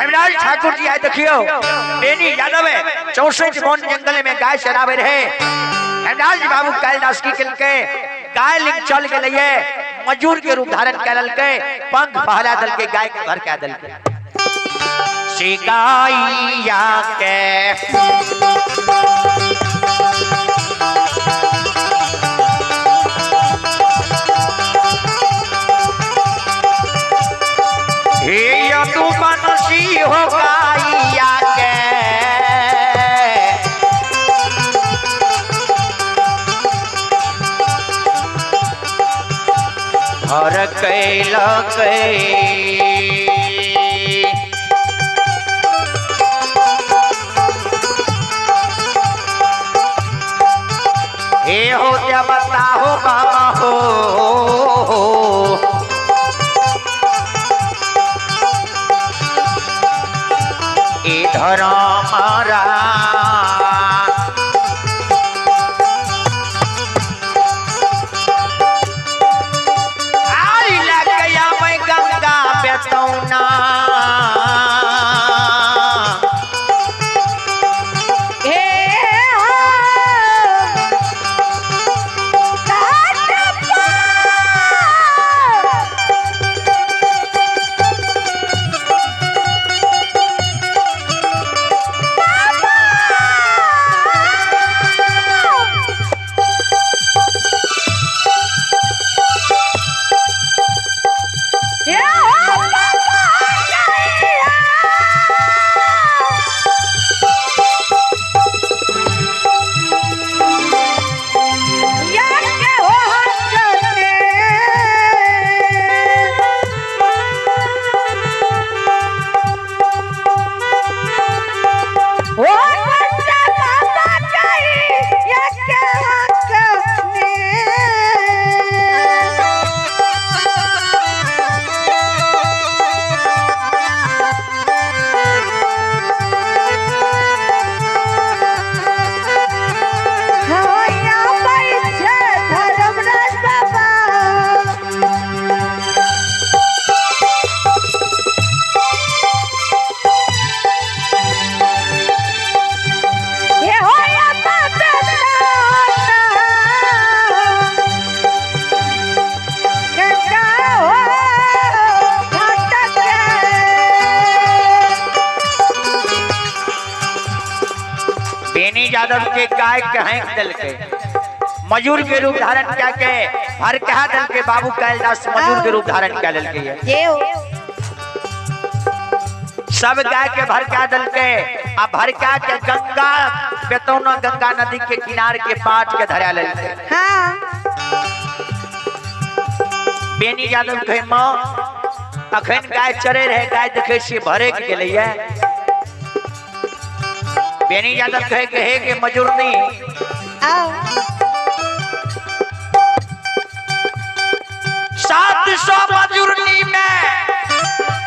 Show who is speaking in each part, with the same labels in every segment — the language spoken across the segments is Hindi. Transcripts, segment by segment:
Speaker 1: हेमराज ठाकुर जी आए देखियो बेनी यादव है 64 वन जंगल में गाय चरावे रहे। हेमराज बाबू कैलाश की किल के गाय लिंग चल के लिए मजूर के रूप धारण कर के पंख फहरा दल के गाय के घर के दल के शिकाइया के हे तू बनसी हो गाइया के हर कैला के हे हो देवता हो बाबा हो इधर हमारा आई लग गया मैं गंगा बेतौना बेनी यादव के गाय के हैंक दल के मजूर के रूप धारण क्या के हर कहा दल के बाबू कैलाश मजूर के रूप धारण क्या दल के सब गाय के भर क्या दल के अब भर क्या के गंगा बेतौना गंगा नदी के किनारे के पाट के धरा ले बेनी यादव के मां अखन गाय चरे रहे गाय देखे से भरे के लिए बेनी यादव कहे के है कि मजूरनी 700 मजूरनी में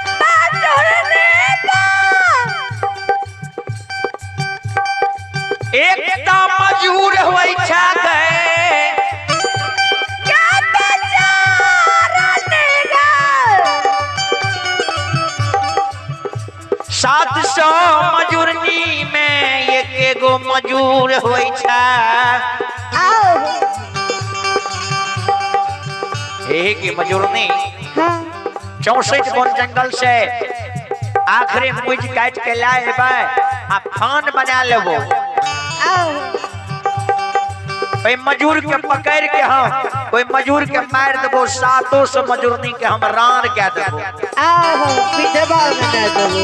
Speaker 1: एक मजूर हुई छा गए 700 मजूरनी में एक मजूर होई छा एक मजूरनी 64 वन जंगल से आखिरी मुझ काट के लाए बा आ फान बना लेबो कोई मजूर के पकड़ के हम कोई मजूर के मार देबो 700 मजूरनी के हम रान के देबो विधवा में दे देबो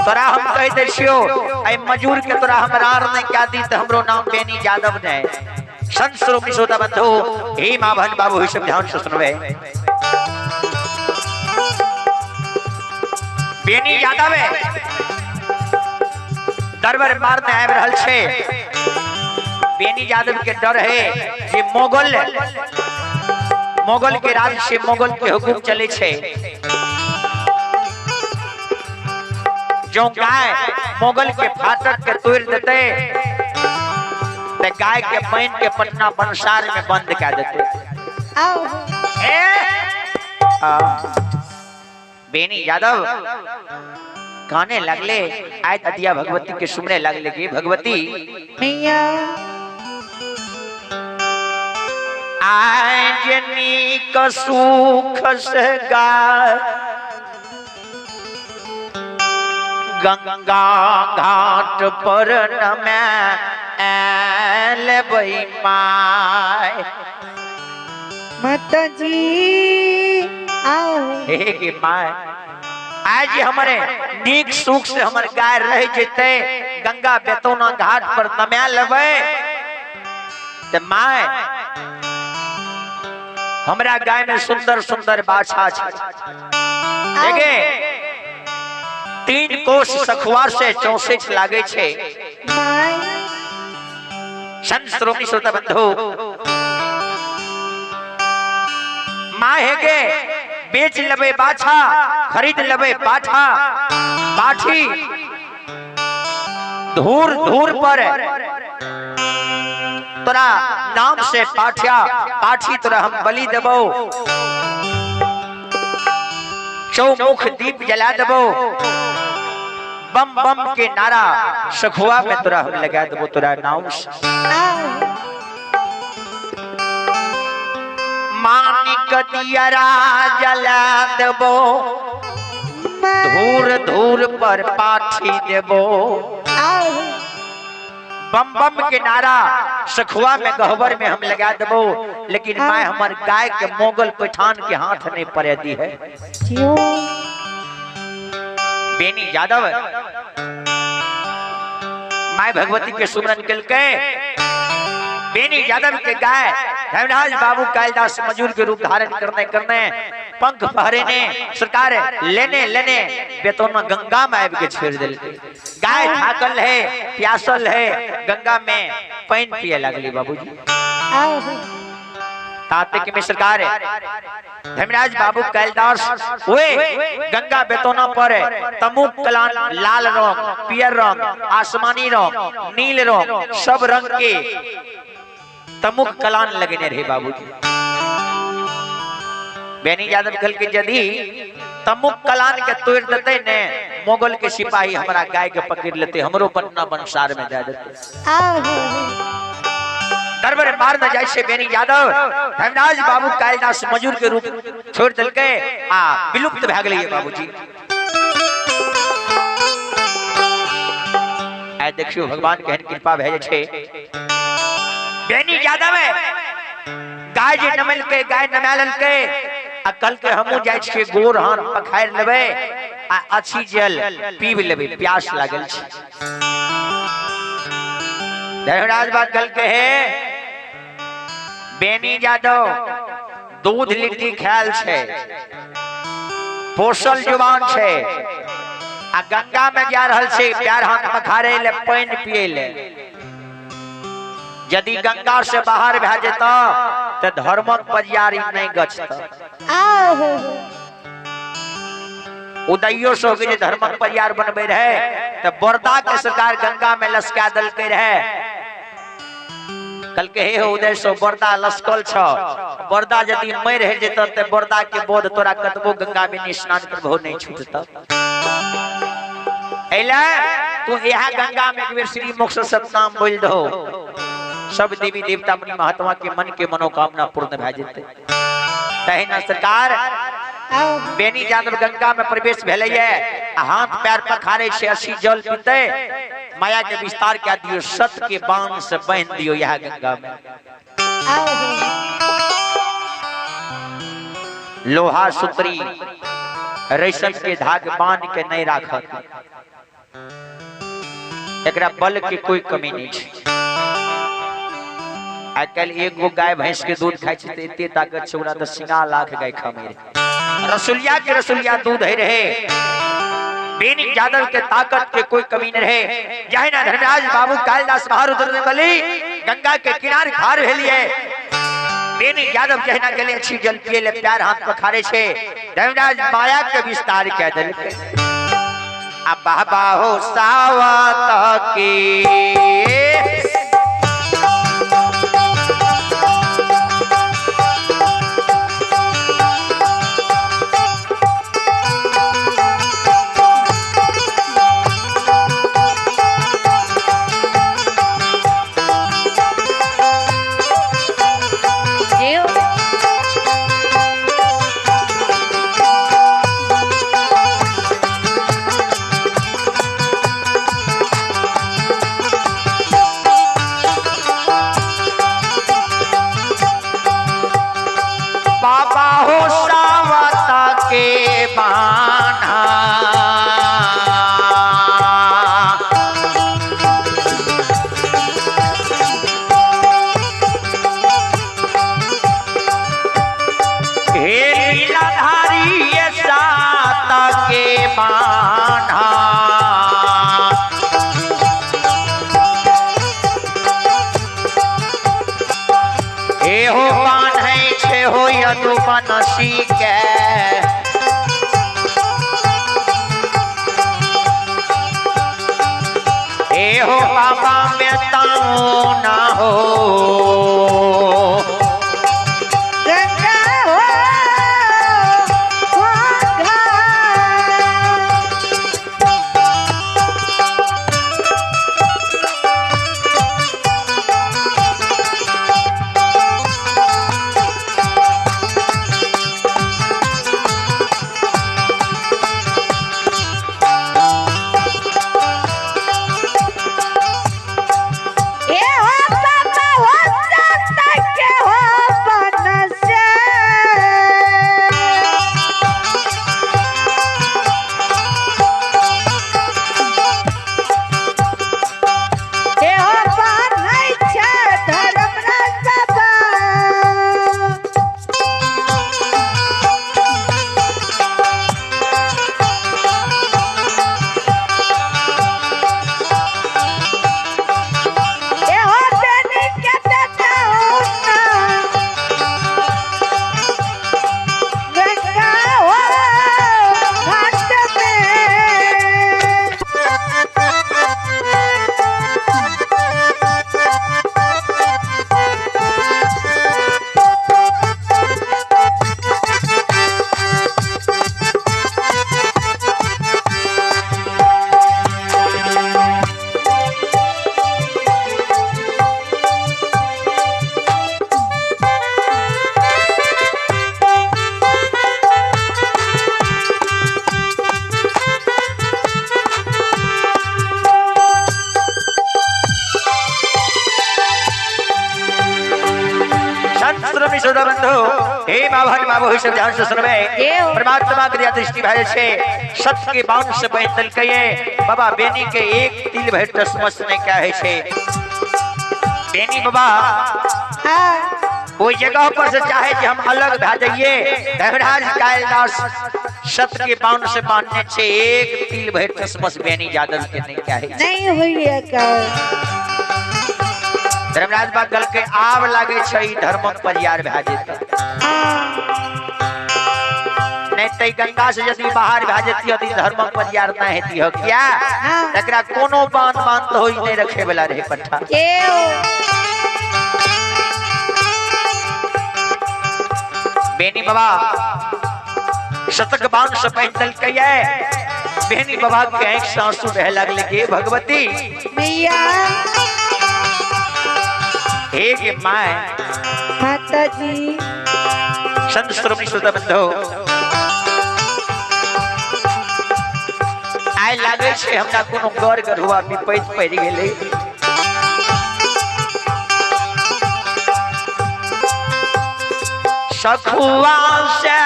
Speaker 1: तोरा हम कह दे छियो आई मजूर के तोरा हमरा ने क्या दी त हमरो नाम बेनी यादव ने संत स्वरूप श्रोता बंधु हे मां बहन बाबू ही सब ध्यान से सुनवे बेनी यादव दरबार मारने आब रहल छे बेनी यादव के डर है कि मोगल के राज से मोगल के हुकुम चले छे जो गाय मोगल के फाटक के तोड़ देते ते गाय के पैन के पटना बंसार में बंद कर देते बेनी यादव गाने लगले आय तदिया भगवती के सुमरे लगले कि भगवती
Speaker 2: मैया
Speaker 1: आजनी का सुख से गाय गंगा घाट पर नमे लेबै माय
Speaker 2: माता जी आओ
Speaker 1: हे के माय आज हमारे नीक सुख से हमर गाय रह जेते गंगा बेतौना घाट पर नमे लेबै त माय हमरा गाय में सुंदर सुंदर बाछा छै देखे 3 कोष सखुआ से 64 लागे छे
Speaker 2: माय
Speaker 1: संत श्रोमणी श्रोता बंधु माँ हेगे बेच लबे बाछा खरीद लबे पाठा पाठी धूर धूर पर तोरा नाम से पाठिया पाठी तोरा हम बलि देबो चौमुख दीप जला देबो बम बम के नारा सखुआ में तोरा हम लगा देबो तोरा नाम से मानिक दियरा जला देबो धूर धूर पर पाठी देबो बम बम के नारा सखुआ में गहवर में हम लगा देबो लेकिन मैं हमार गाय के मोगल पठान के हाथ नहीं पड़े दी है बेनी यादव माय भगवती के सुमरन कल के बेनी यादव के गाय धर्मराज बाबू कालिदास मजूर के रूप धारण करने पंख फहरेने सरकार लेने लेने बेतौना गंगा में आबि के छेड़ दिल गाय थाकल है प्यासल है गंगा में पानी पिए लगली बाबूजी ताते के में सरकार धर्मराज बाबू कालिदास ओए गंगा बेतौना पर तमुक कलान लाल रंग पियर रंग आसमानी रंग नील रंग सब रंग के तमुक कलान लगने रहे बाबूजी बेनी यादव कल के यदि तमुक कलान के तोड़ देते ने मोगल के सिपाही हमारा गाय के पकड़ लेते हमरो पटना बंसार में दे देते दरबार मार न जाए से बेनी यादव धर्मराज बाबू कालिदास मजूर के रूप छोड़ दिल के विलुप्त भ गेलै बाबूजी आइ देखियो भगवान के कृपा भए छै बेनी यादव गाय जे नमल के गाय नमालल के कल के हमू जाय छिए गोर हाथ पखार लेबे आ अच्छी जल पीब लेबे प्यास लागल छै धर्मराज बात कल के है बेनी यादव दूध लिट्टी खायल छै पोषल जुबान छै आ गंगा में जा रहल छै प्यार हाथ पखारे ले पानी पिए ले यदि गंगा से बाहर भे जेता तो धर्मक परियारी नहीं गछता उदयो सो के धर्मक परियार बनबे रहे तो बरदा के सरकार गंगा में लसका दल के रहे कल के हे उदय सो बरदा लसकल छ बरदा यदि मर रह जेता तो बरदा के बोध तोरा कतबो गंगा में स्नान करबो नहीं छूटता एला तू यहाँ गंगा में एक बेर श्री मोक्ष सतनाम बोल दो सब देवी देवता अपनी महात्मा के मन के मनोकामना पूर्ण भे जेते तहिना सरकार बेनी यादव गंगा में प्रवेश भेले हाथ पैर पखारे से 80 जल पीते माया के विस्तार क्या दियो सत के बाण से बांध दियो यह गंगा में लोहा सूत्री रेशम के धाग बांध के नहीं राखत एकरा बल के कोई कमी नहीं है आजकल एगो गाय भैंस के दूध खाई छे एते ताकत छै ओकरा 10 लाख गाय खमेरे रसुलिया के रसुलिया दूध है रहे बेनी यादव के ताकत के कोई कमी नहीं रहे जहिना धर्मराज बाबू कालिदास बाहर उतरने वाली गंगा के किनारे खार भेलिए बेनी यादव जहिना गेले अच्छी जल पिए ले प्यार हाथ पखारे छे धर्मराज माया के विस्तार कह देलके आ बाबा हो सावत की के ए हो बाबा में ताऊ ना हो
Speaker 2: गंगा हो गंगा ए हो बाबा हो संत के हो बनसे ए हो बनई छे धर्म रसबा ए हो बेनी के बेटा हो गंगा हो घाट
Speaker 1: श्रोता बंधु हे बाभन बाबू सब ध्यान से सुनबे
Speaker 2: एव।
Speaker 1: परमात्मा के दृष्टि भाई छे सत्य के बाउंड से पैदल कहिए बाबा बेनी के एक तिल भर तस्मस में क्या है छे बेनी बाबा कोई जगह पर से चाहे कि हम अलग भा जाइए देवराज कालिदास सत्य के बाउंड से बांधने से एक तिल भर तस्मस बेनी यादव के नहीं क्या है
Speaker 2: नहीं हुई है का
Speaker 1: धर्मराज बागल के आव लागे छै धर्मक परियार भा जेत नहीं तई गंगा से यदि बाहर भा जेती यदि धर्मक परियार ना हेती हो क्या तकरा कोनो बांध बांध होई नहीं रखे वाला रहे पट्ठा बेनी बाबा शतक बांध से पैदल कहिए बेनी बाबा के आंख से आंसू बह लगले के भगवती
Speaker 2: मैया
Speaker 1: हे माय
Speaker 2: माता जी
Speaker 1: संत श्रोमणी श्रोता बंधु आइ लागे छे हमरा कोनो गौर गरुआ विपैत पड़ि गेलै सखुआ से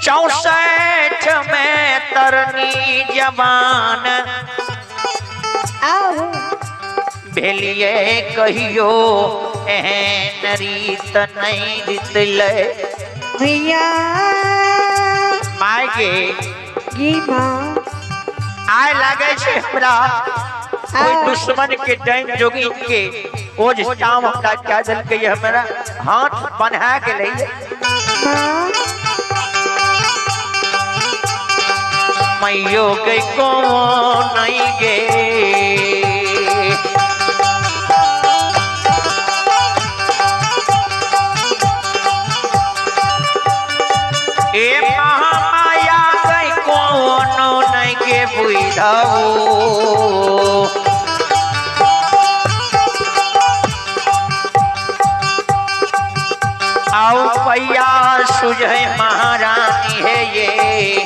Speaker 1: 64 में तरनी जवान
Speaker 2: आओ
Speaker 1: भेलिए कहियो एहन रीत नहीं रीतले
Speaker 2: मैया
Speaker 1: माय के
Speaker 2: गी माँ
Speaker 1: आय लागे छे हमरा कोई दुश्मन के डाइन जोगी के ओज जाम हमरा क्या दल के हमरा हाथ बन्हा के ले
Speaker 2: माँ
Speaker 1: मैयो गई को नहीं गे ए महामाया गई कोनो नहीं के बुझाओ आओ पैया सुझे महारानी है ये